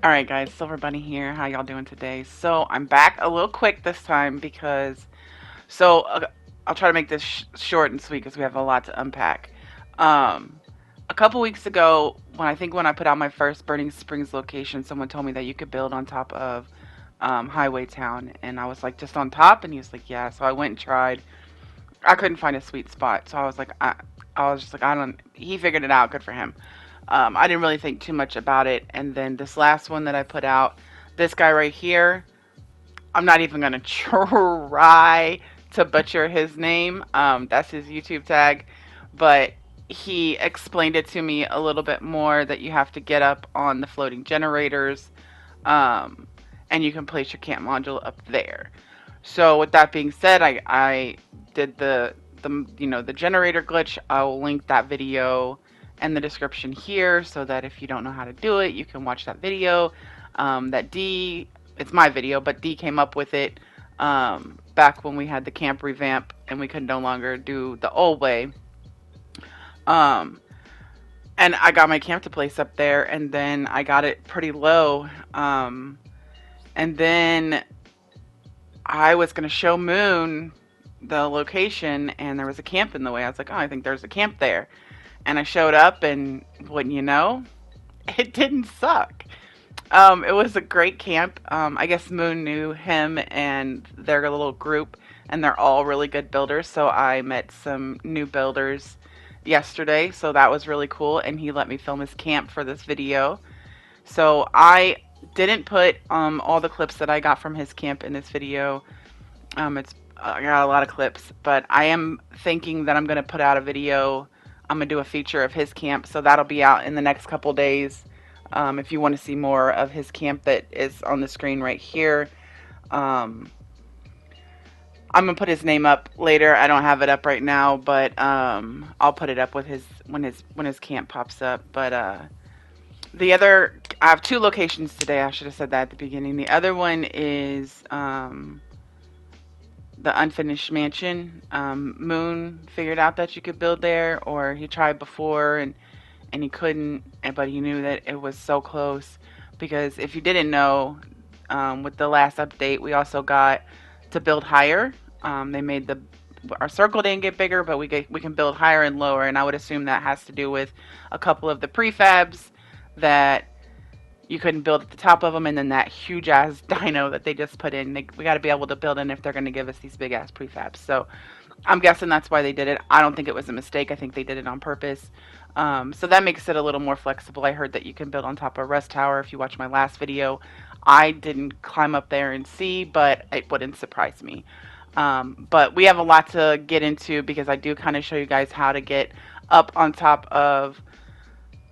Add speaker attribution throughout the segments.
Speaker 1: Alright guys, Silver Bunny here. How y'all doing today? So I'm back a little quick this time because, I'll try to make this short and sweet because we have a lot to unpack. Um, a couple weeks ago, when I put out my first Burning Springs location, someone told me that you could build on top of Highway Town, and I was like, just on top, and he was like, yeah. So I went and tried. I couldn't find a sweet spot, so I was just like, I don't. He figured it out. Good for him. I didn't really think too much about it, and then this last one that I put out, this guy right here, I'm not even gonna try to butcher his name. That's his YouTube tag, but he explained it to me a little bit more that you have to get up on the floating generators, um, and you can place your camp module up there. So with that being said, I did the generator glitch. I'll link that video in the description here so that if you don't know how to do it, you can watch that video. It's my video, but D came up with it back when we had the camp revamp and we could no longer do the old way. Um, and I got my camp to place up there, and then I got it pretty low. And then I was going to show Moon the location, and there was a camp in the way. I was like, oh, I think there's a camp there. And I showed up, and wouldn't you know, it didn't suck. It was a great camp. I guess Moon knew him and their little group, and they're all really good builders. So I met some new builders yesterday, so that was really cool. And he let me film his camp for this video. So I didn't put all the clips that I got from his camp in this video. I got a lot of clips, but I am thinking that I'm going to put out a video. I'm going to do a feature of his camp, so that'll be out in the next couple days. If you want to see more of his camp that is on the screen right here. I'm going to put his name up later. I don't have it up right now, but I'll put it up with when his camp pops up. But I have two locations today. I should have said that at the beginning. The other one is the unfinished mansion. Moon figured out that you could build there, or he tried before and he couldn't, but he knew that it was so close. Because if you didn't know, with the last update, we also got to build higher. They made our circle didn't get bigger, but we can build higher and lower, and I would assume that has to do with a couple of the prefabs that you couldn't build at the top of them, and then that huge ass dino that they just put in. We got to be able to build in if they're going to give us these big ass prefabs. So I'm guessing that's why they did it. I don't think it was a mistake. I think they did it on purpose. So that makes it a little more flexible. I heard that you can build on top of Rest Tower. If you watch my last video, I didn't climb up there and see, but it wouldn't surprise me. But we have a lot to get into because I do kind of show you guys how to get up on top of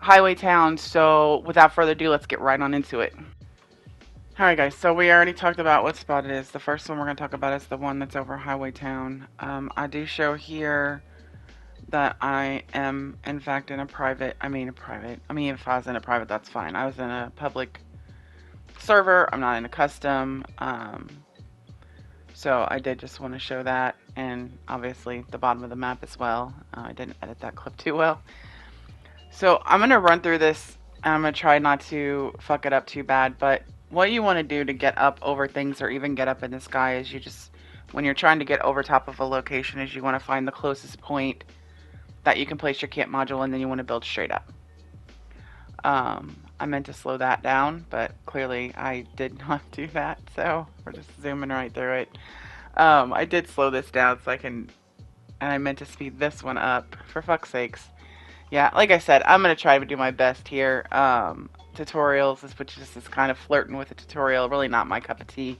Speaker 1: Highway Town. So without further ado, let's get right on into it. Alright guys, so we already talked about what spot it is. The first one we're going to talk about is the one that's over Highway Town. I do show here that I am in fact in a private, if I was in a private, that's fine. I was in a public server. I'm not in a custom. So I did just want to show that, and obviously the bottom of the map as well. I didn't edit that clip too well. So I'm going to run through this. I'm going to try not to fuck it up too bad, but what you want to do to get up over things or even get up in the sky is when you're trying to get over top of a location, is you want to find the closest point that you can place your camp module, and then you want to build straight up. I meant to slow that down, but clearly I did not do that, so we're just zooming right through it. I did slow this down and I meant to speed this one up, for fuck's sakes. Yeah, like I said, I'm going to try to do my best here. Tutorials, which is kind of flirting with a tutorial, really not my cup of tea.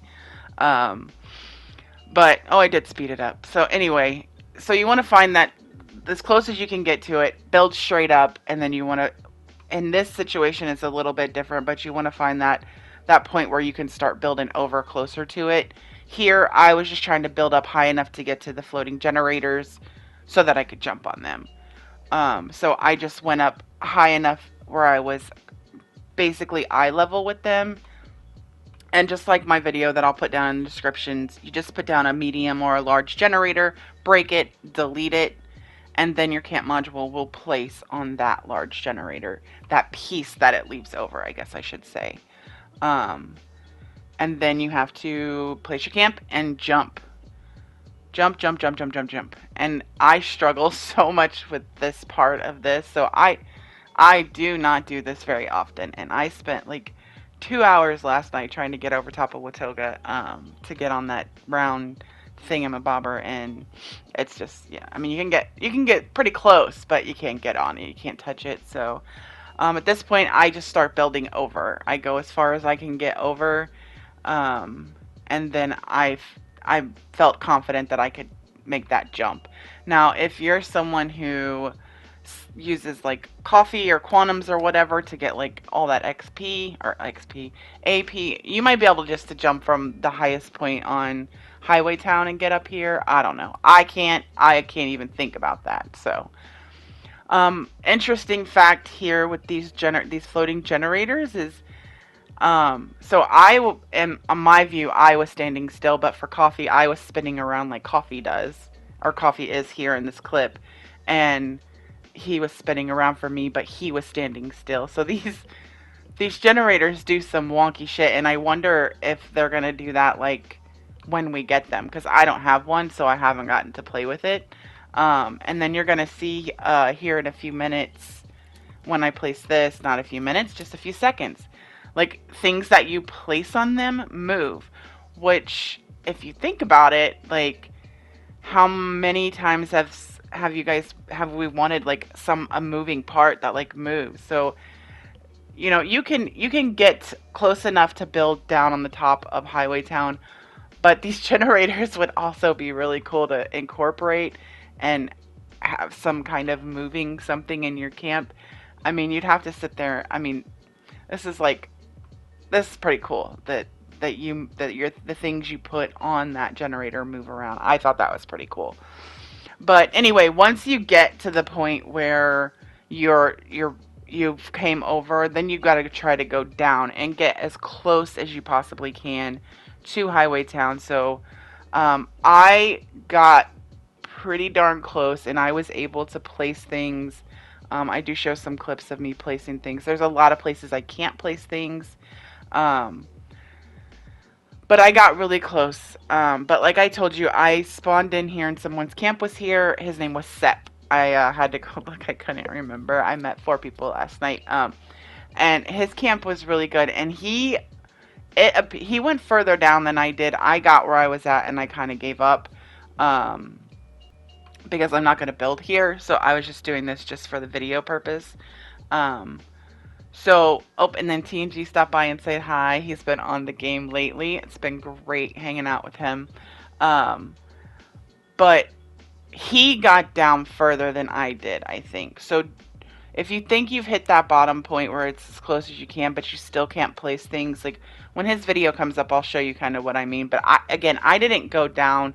Speaker 1: But, I did speed it up. So anyway, so you want to find that as close as you can get to it, build straight up, and then you want to, in this situation it's a little bit different, but you want to find that point where you can start building over closer to it. Here, I was just trying to build up high enough to get to the floating generators so that I could jump on them. So I just went up high enough where I was basically eye level with them. And just like my video that I'll put down in the descriptions, you just put down a medium or a large generator, break it, delete it, and then your camp module will place on that large generator, that piece that it leaves over, I guess I should say. Um, and then you have to place your camp and jump. Jump, jump, jump, jump, jump, jump. And I struggle so much with this part of this, so I do not do this very often, and I spent like 2 hours last night trying to get over top of Watoga to get on that round thingamabobber, and it's just, yeah. I mean, you can get pretty close, but you can't get on it. You can't touch it. So at this point, I just start building over. I go as far as I can get over, and then I felt confident that I could make that jump. Now, if you're someone who uses like coffee or quantums or whatever to get like all that XP AP, you might be able just to jump from the highest point on Highway Town and get up here. I don't know. I can't even think about that. So interesting fact here with these floating generators is so in my view, I was standing still, but for coffee, I was spinning around like coffee does, or coffee is here in this clip, and he was spinning around for me, but he was standing still. So these generators do some wonky shit, and I wonder if they're gonna do that like when we get them, because I don't have one, so I haven't gotten to play with it. And then you're gonna see here in a few minutes when I place this, not a few minutes, just a few seconds. Like, things that you place on them move, which, if you think about it, like, how many times have we wanted like a moving part that like moves? So, you can get close enough to build down on the top of Highway Town, but these generators would also be really cool to incorporate and have some kind of moving something in your camp. I mean, you'd have to sit there. I mean, this is like this is pretty cool that the things you put on that generator move around. I thought that was pretty cool. But anyway, once you get to the point where you've came over, then you've got to try to go down and get as close as you possibly can to Highway Town. So I got pretty darn close, and I was able to place things. I do show some clips of me placing things. There's a lot of places I can't place things. But I got really close. But like I told you, I spawned in here and someone's camp was here. His name was Sep. I had to go look. I couldn't remember. I met 4 people last night. And his camp was really good. And he went further down than I did. I got where I was at and I kind of gave up. Because I'm not going to build here. So I was just doing this just for the video purpose. And then TNG stopped by and said hi. He's been on the game lately. It's been great hanging out with him. But he got down further than I did, I think. So if you think you've hit that bottom point where it's as close as you can, but you still can't place things, like when his video comes up, I'll show you kind of what I mean. But I didn't go down,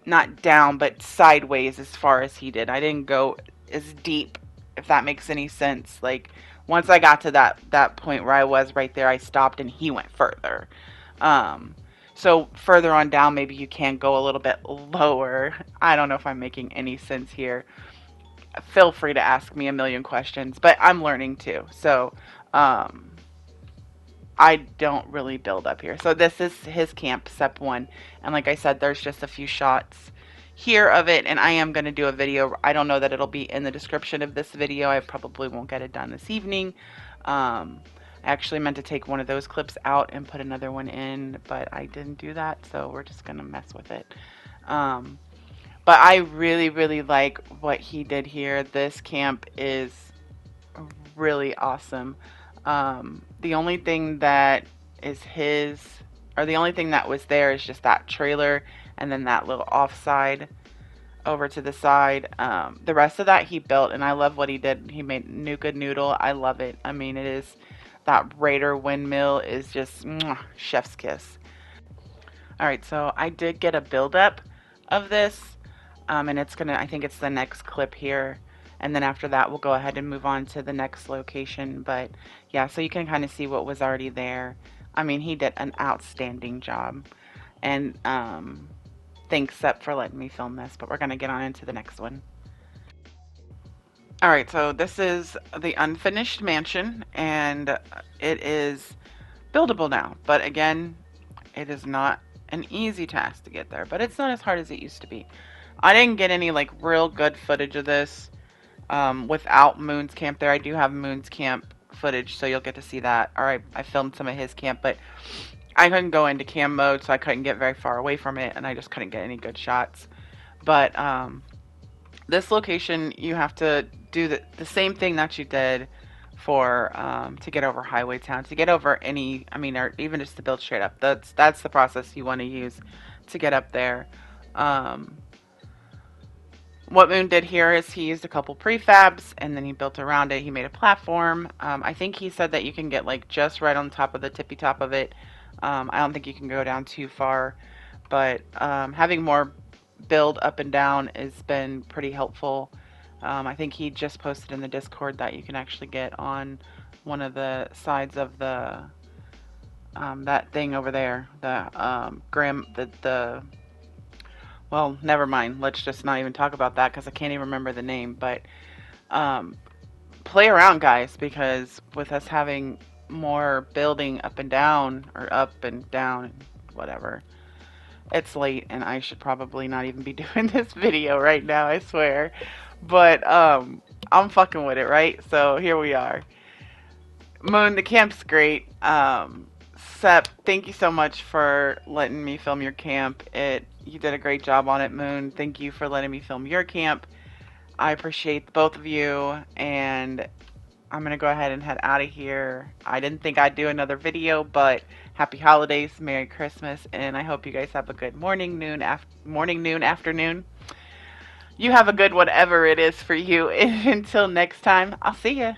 Speaker 1: not down, but sideways as far as he did. I didn't go as deep, if that makes any sense. Like, once I got to that point where I was right there, I stopped and he went further. So further on down, maybe you can go a little bit lower. I don't know if I'm making any sense here. Feel free to ask me a million questions, but I'm learning too. So I don't really build up here. So this is his camp, Sep 1. And like I said, there's just a few shots here of it, and I am going to do a video. I don't know that it'll be in the description of this video. I probably won't get it done this evening. I actually meant to take one of those clips out and put another one in, but I didn't do that, so we're just going to mess with it. But I really, really like what he did here. This camp is really awesome. The only thing that is the only thing that was there is just that trailer and then that little offside over to the side. The rest of that he built, and I love what he did. He made Nuka Noodle. I love it. I mean, that Raider windmill is just mwah, chef's kiss. Alright, so I did get a build-up of this, and I think it's the next clip here. And then after that, we'll go ahead and move on to the next location. But yeah, so you can kind of see what was already there. I mean, he did an outstanding job. And Thanks, Sep, for letting me film this, but we're going to get on into the next one. All right, so this is the unfinished mansion, and it is buildable now. But again, it is not an easy task to get there, but it's not as hard as it used to be. I didn't get any like real good footage of this without Moon's camp there. I do have Moon's camp footage, so you'll get to see that. All right, I filmed some of his camp, but I couldn't go into cam mode, so I couldn't get very far away from it, and I just couldn't get any good shots. But this location, you have to do the same thing that you did for to get over Highway Town, to get over any, I mean, or even just to build straight up. That's the process you want to use to get up there. What Moon did here is he used a couple prefabs and then he built around it. He made a platform. I think he said that you can get like just right on top of the tippy top of it. I don't think you can go down too far, but having more build up and down has been pretty helpful. I think he just posted in the Discord that you can actually get on one of the sides of the that thing over there, the well, never mind. Let's just not even talk about that because I can't even remember the name. But um, play around, guys, because with us having more building up and down, or up and down, whatever, it's late and I should probably not even be doing this video right now, I swear. But I'm fucking with it, right? So here we are. Moon, the camp's great. Sep, thank you so much for letting me film your camp. You did a great job on it, Moon. Thank you for letting me film your camp. I appreciate both of you, and I'm gonna go ahead and head out of here. I didn't think I'd do another video, but happy holidays, Merry Christmas, and I hope you guys have a good morning, noon, afternoon. You have a good whatever it is for you. And until next time, I'll see ya.